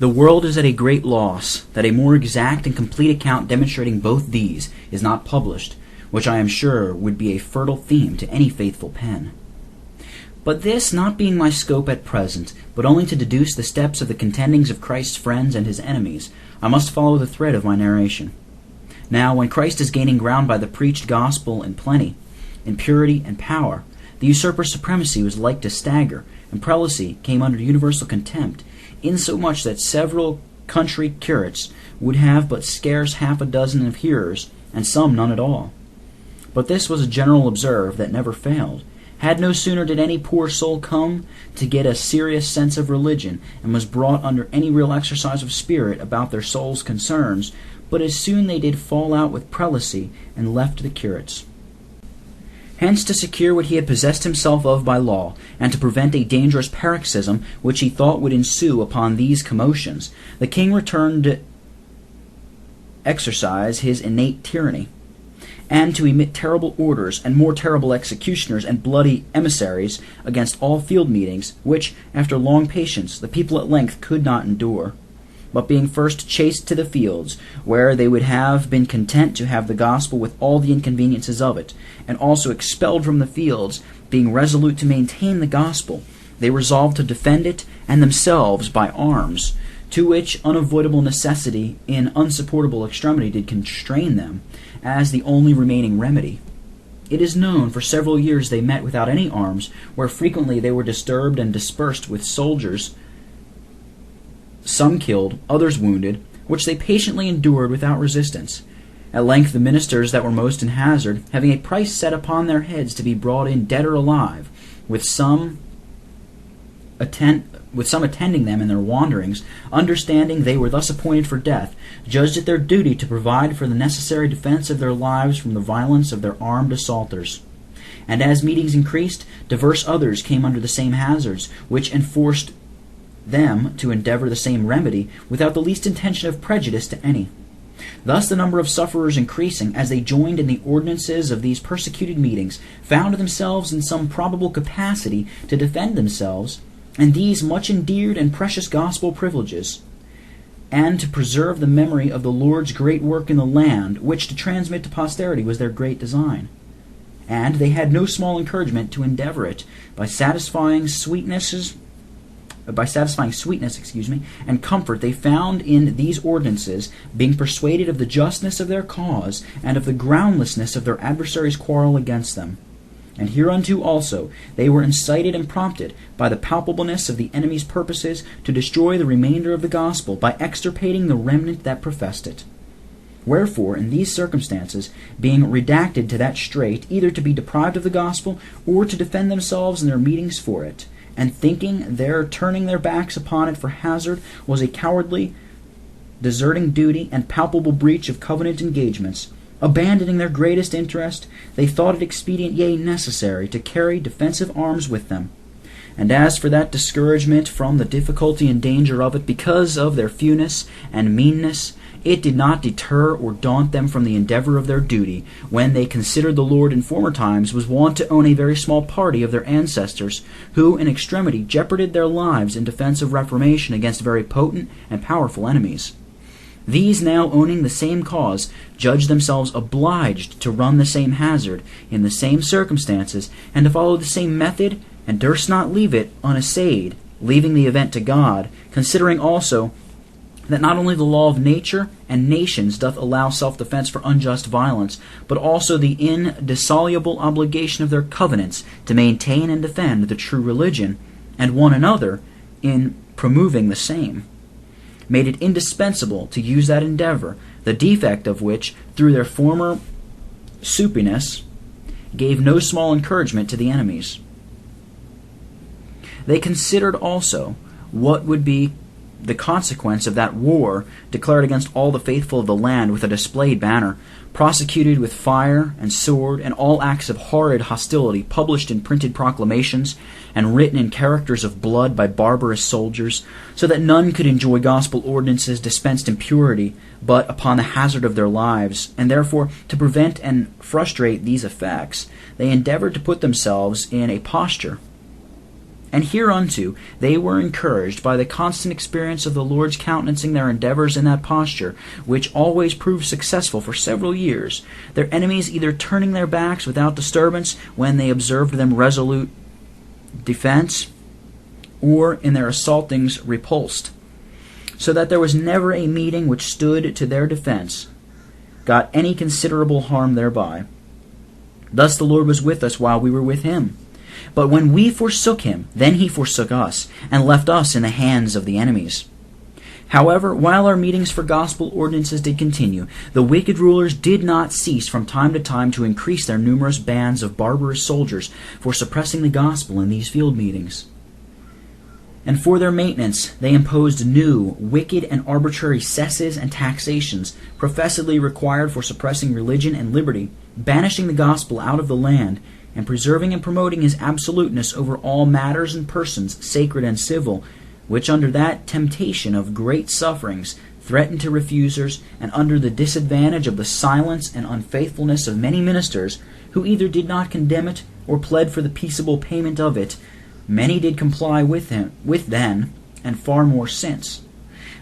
The world is at a great loss that a more exact and complete account demonstrating both these is not published, which I am sure would be a fertile theme to any faithful pen. But this not being my scope at present, but only to deduce the steps of the contendings of Christ's friends and his enemies, I must follow the thread of my narration. Now, when Christ is gaining ground by the preached gospel in plenty, in purity and power, the usurper's supremacy was like to stagger, and prelacy came under universal contempt, insomuch that several country curates would have but scarce half a dozen of hearers, and some none at all. But this was a general observe that never failed. Had no sooner did any poor soul come to get a serious sense of religion, and was brought under any real exercise of spirit about their soul's concerns, but as soon they did fall out with prelacy, and left the curates. Hence, to secure what he had possessed himself of by law, and to prevent a dangerous paroxysm which he thought would ensue upon these commotions, the king returned to exercise his innate tyranny, and to emit terrible orders, and more terrible executioners and bloody emissaries against all field meetings, which, after long patience, the people at length could not endure. But being first chased to the fields, where they would have been content to have the gospel with all the inconveniences of it, and also expelled from the fields, being resolute to maintain the gospel, they resolved to defend it and themselves by arms, to which unavoidable necessity in unsupportable extremity did constrain them, as the only remaining remedy. It is known for several years they met without any arms, where frequently they were disturbed and dispersed with soldiers, some killed, others wounded, which they patiently endured without resistance. At length the ministers that were most in hazard, having a price set upon their heads to be brought in dead or alive, with some attending them in their wanderings, understanding they were thus appointed for death, judged it their duty to provide for the necessary defense of their lives from the violence of their armed assaulters. And as meetings increased, divers others came under the same hazards, which enforced them to endeavor the same remedy, without the least intention of prejudice to any. Thus the number of sufferers increasing, as they joined in the ordinances of these persecuted meetings, found themselves in some probable capacity to defend themselves, and these much endeared and precious gospel privileges, and to preserve the memory of the Lord's great work in the land, which to transmit to posterity was their great design. And they had no small encouragement to endeavor it, by satisfying sweetness, and comfort they found in these ordinances, being persuaded of the justness of their cause, and of the groundlessness of their adversaries' quarrel against them. And hereunto also they were incited and prompted by the palpableness of the enemy's purposes to destroy the remainder of the gospel, by extirpating the remnant that professed it. Wherefore, in these circumstances, being redacted to that strait, either to be deprived of the gospel, or to defend themselves in their meetings for it, and thinking their turning their backs upon it for hazard was a cowardly, deserting duty, and palpable breach of covenant engagements, abandoning their greatest interest, they thought it expedient, yea, necessary, to carry defensive arms with them. And as for that discouragement from the difficulty and danger of it, because of their fewness and meanness, it did not deter or daunt them from the endeavor of their duty, when they considered the Lord in former times was wont to own a very small party of their ancestors, who in extremity jeoparded their lives in defense of reformation against very potent and powerful enemies. These, now owning the same cause, judged themselves obliged to run the same hazard, in the same circumstances, and to follow the same method, and durst not leave it unassayed, leaving the event to God, considering also that not only the law of nature and nations doth allow self-defense for unjust violence, but also the indissoluble obligation of their covenants to maintain and defend the true religion, and one another in promoving the same, made it indispensable to use that endeavor, the defect of which, through their former supiness, gave no small encouragement to the enemies. They considered also what would be the consequence of that war declared against all the faithful of the land with a displayed banner, prosecuted with fire and sword, and all acts of horrid hostility published in printed proclamations, and written in characters of blood by barbarous soldiers, so that none could enjoy gospel ordinances dispensed in purity, but upon the hazard of their lives. And therefore, to prevent and frustrate these effects, they endeavored to put themselves in a posture And hereunto they were encouraged by the constant experience of the Lord's countenancing their endeavors in that posture, which always proved successful for several years, their enemies either turning their backs without disturbance when they observed them resolute defense, or in their assaultings repulsed, so that there was never a meeting which stood to their defense, got any considerable harm thereby. Thus the Lord was with us while we were with him. But when we forsook him, then he forsook us, and left us in the hands of the enemies. However, while our meetings for gospel ordinances did continue, the wicked rulers did not cease from time to time to increase their numerous bands of barbarous soldiers for suppressing the gospel in these field meetings. And for their maintenance they imposed new, wicked, and arbitrary cesses and taxations, professedly required for suppressing religion and liberty, banishing the gospel out of the land, and preserving and promoting his absoluteness over all matters and persons, sacred and civil, which under that temptation of great sufferings threatened to refusers, and under the disadvantage of the silence and unfaithfulness of many ministers, who either did not condemn it, or pled for the peaceable payment of it, many did comply with then, and far more since.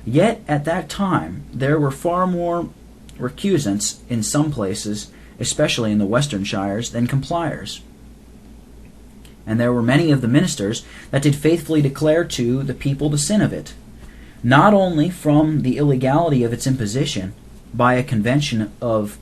Yet at that time there were far more recusants in some places, especially in the western shires, than compliers. And there were many of the ministers that did faithfully declare to the people the sin of it, not only from the illegality of its imposition by a convention of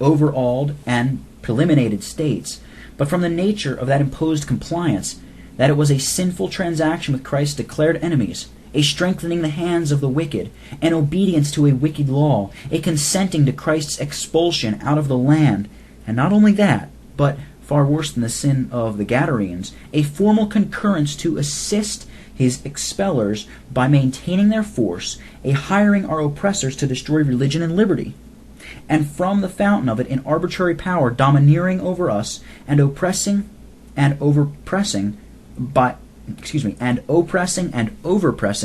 overawed and preliminated states, but from the nature of that imposed compliance, that it was a sinful transaction with Christ's declared enemies, a strengthening the hands of the wicked, an obedience to a wicked law, a consenting to Christ's expulsion out of the land, and not only that, but, far worse than the sin of the Gadarenes, a formal concurrence to assist his expellers by maintaining their force, a hiring our oppressors to destroy religion and liberty, and from the fountain of it in arbitrary power domineering over us, and oppressing and overpressing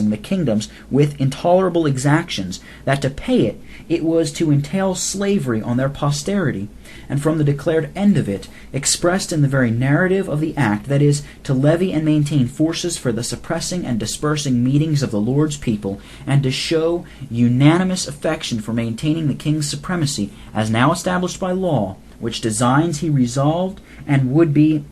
the kingdoms with intolerable exactions, that to pay it, it was to entail slavery on their posterity, and from the declared end of it, expressed in the very narrative of the act, that is, to levy and maintain forces for the suppressing and dispersing meetings of the Lord's people, and to show unanimous affection for maintaining the king's supremacy, as now established by law, which designs he resolved and would be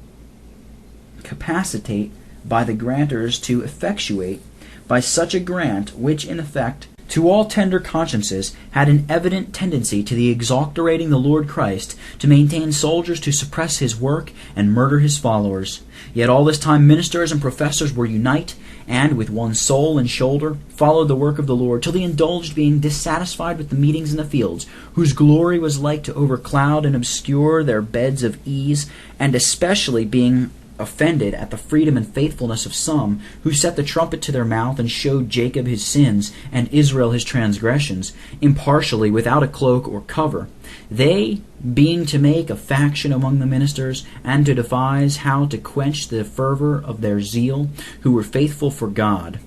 capacitate by the grantors to effectuate by such a grant, which in effect to all tender consciences had an evident tendency to the exalterating the Lord Christ, to maintain soldiers to suppress his work and murder his followers. Yet all this time ministers and professors were unite, and with one soul and shoulder followed the work of the Lord, till the indulged being dissatisfied with the meetings in the fields, whose glory was like to overcloud and obscure their beds of ease, and especially being offended at the freedom and faithfulness of some, who set the trumpet to their mouth and showed Jacob his sins and Israel his transgressions, impartially without a cloak or cover, they being to make a faction among the ministers, and to devise how to quench the fervor of their zeal, who were faithful for God.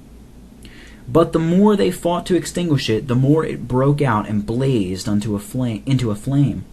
But the more they fought to extinguish it, the more it broke out and blazed into a flame.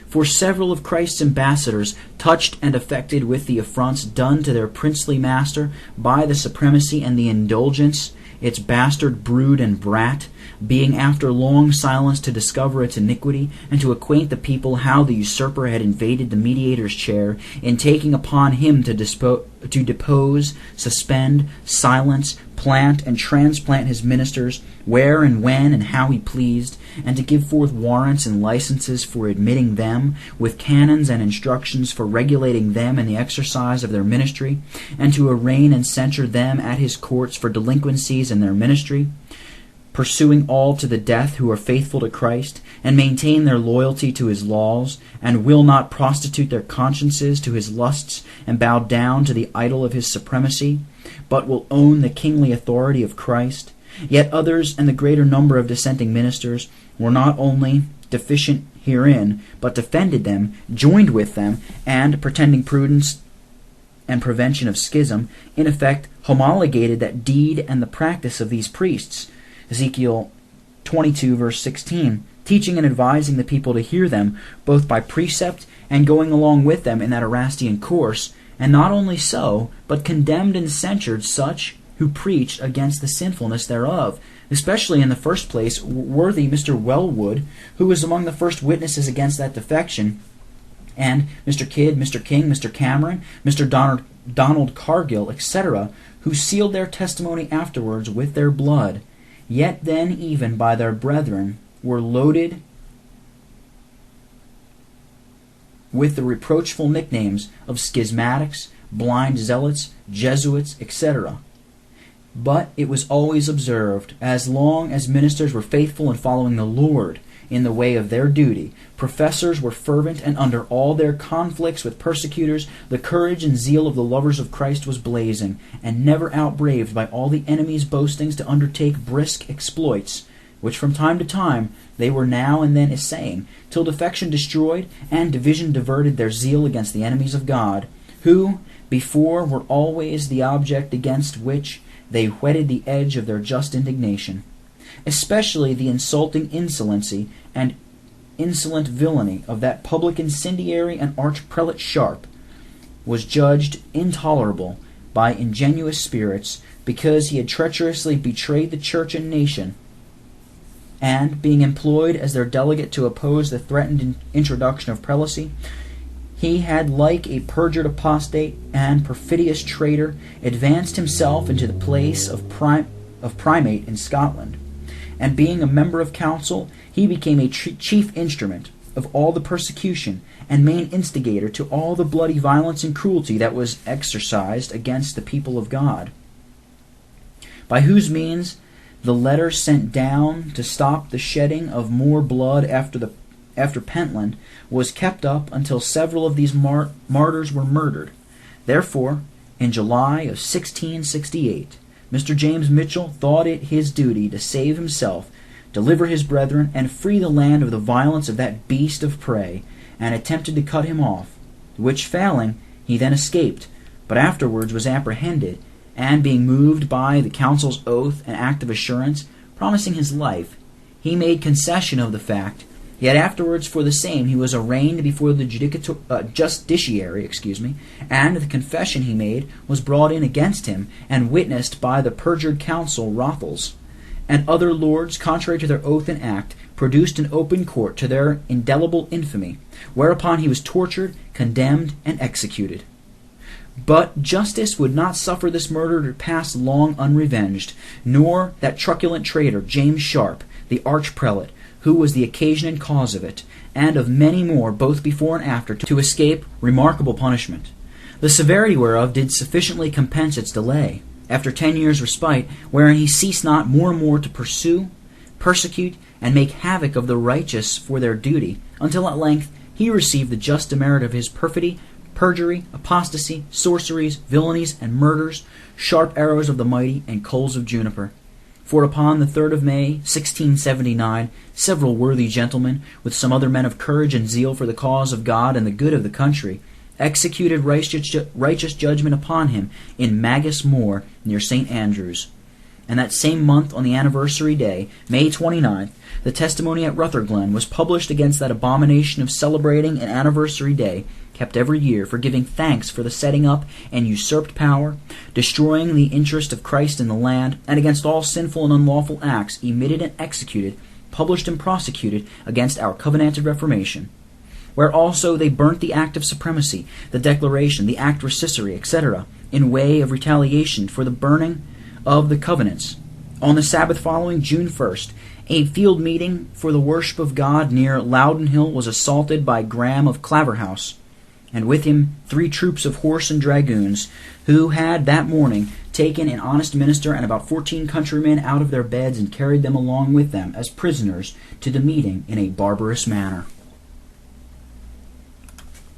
For several of Christ's ambassadors, touched and affected with the affronts done to their princely master by the supremacy and the indulgence, its bastard brood and brat, being after long silence to discover its iniquity, and to acquaint the people how the usurper had invaded the mediator's chair, in taking upon him to depose, suspend, silence, plant, and transplant his ministers, where and when and how he pleased, and to give forth warrants and licenses for admitting them, with canons and instructions for regulating them in the exercise of their ministry, and to arraign and censure them at his courts for delinquencies in their ministry, pursuing all to the death who are faithful to Christ, and maintain their loyalty to his laws, and will not prostitute their consciences to his lusts, and bow down to the idol of his supremacy, but will own the kingly authority of Christ. Yet others, and the greater number of dissenting ministers, were not only deficient herein, but defended them, joined with them, and, pretending prudence and prevention of schism, in effect homologated that deed and the practice of these priests. Ezekiel 22, verse 16, teaching and advising the people to hear them, both by precept and going along with them in that Erastian course, and not only so, but condemned and censured such who preached against the sinfulness thereof, especially in the first place worthy Mr. Wellwood, who was among the first witnesses against that defection, and Mr. Kidd, Mr. King, Mr. Cameron, Mr. Donald Cargill, etc., who sealed their testimony afterwards with their blood, yet then even by their brethren were loaded with the reproachful nicknames of schismatics, blind zealots, Jesuits, etc. But it was always observed, as long as ministers were faithful in following the Lord in the way of their duty, professors were fervent, and under all their conflicts with persecutors, the courage and zeal of the lovers of Christ was blazing, and never outbraved by all the enemy's boastings to undertake brisk exploits, which from time to time they were now and then essaying, till defection destroyed and division diverted their zeal against the enemies of God, who before were always the object against which they whetted the edge of their just indignation. Especially the insulting insolency and insolent villainy of that public incendiary and arch-prelate Sharp was judged intolerable by ingenuous spirits, because he had treacherously betrayed the church and nation, and, being employed as their delegate to oppose the threatened introduction of prelacy, he had, like a perjured apostate and perfidious traitor, advanced himself into the place of primate in Scotland, and being a member of council, he became a chief instrument of all the persecution, and main instigator to all the bloody violence and cruelty that was exercised against the people of God, by whose means the letter sent down to stop the shedding of more blood after Pentland was kept up until several of these martyrs were murdered. Therefore, in July of 1668, Mr. James Mitchell thought it his duty to save himself, deliver his brethren, and free the land of the violence of that beast of prey, and attempted to cut him off, which failing, he then escaped, but afterwards was apprehended, and being moved by the council's oath and act of assurance, promising his life, he made concession of the fact, yet afterwards for the same he was arraigned before the justiciary, and the confession he made was brought in against him, and witnessed by the perjured counsel Rothels, and other lords, contrary to their oath and act, produced in open court to their indelible infamy, whereupon he was tortured, condemned, and executed. But justice would not suffer this murder to pass long unrevenged, nor that truculent traitor James Sharp, the arch-prelate, who was the occasion and cause of it, and of many more both before and after, to escape remarkable punishment, the severity whereof did sufficiently compense its delay, after 10 years' respite, wherein he ceased not more and more to pursue, persecute, and make havoc of the righteous for their duty, until at length he received the just demerit of his perfidy, perjury, apostasy, sorceries, villainies, and murders, sharp arrows of the mighty, and coals of juniper. For upon the 3rd of May, 1679, several worthy gentlemen, with some other men of courage and zeal for the cause of God and the good of the country, executed righteous judgment upon him in Magus Moor, near St. Andrews. And that same month, on the anniversary day, May 29th, the testimony at Rutherglen was published against that abomination of celebrating an anniversary day, kept every year, for giving thanks for the setting up and usurped power, destroying the interest of Christ in the land, and against all sinful and unlawful acts emitted and executed, published and prosecuted against our covenanted Reformation, where also they burnt the act of supremacy, the declaration, the act recissory, etc., in way of retaliation for the burning of the covenants. On the Sabbath following, June 1st, a field meeting for the worship of God near Loudon Hill was assaulted by Graham of Claverhouse, and with him 3 troops of horse and dragoons, who had that morning taken an honest minister and about 14 countrymen out of their beds and carried them along with them as prisoners to the meeting in a barbarous manner.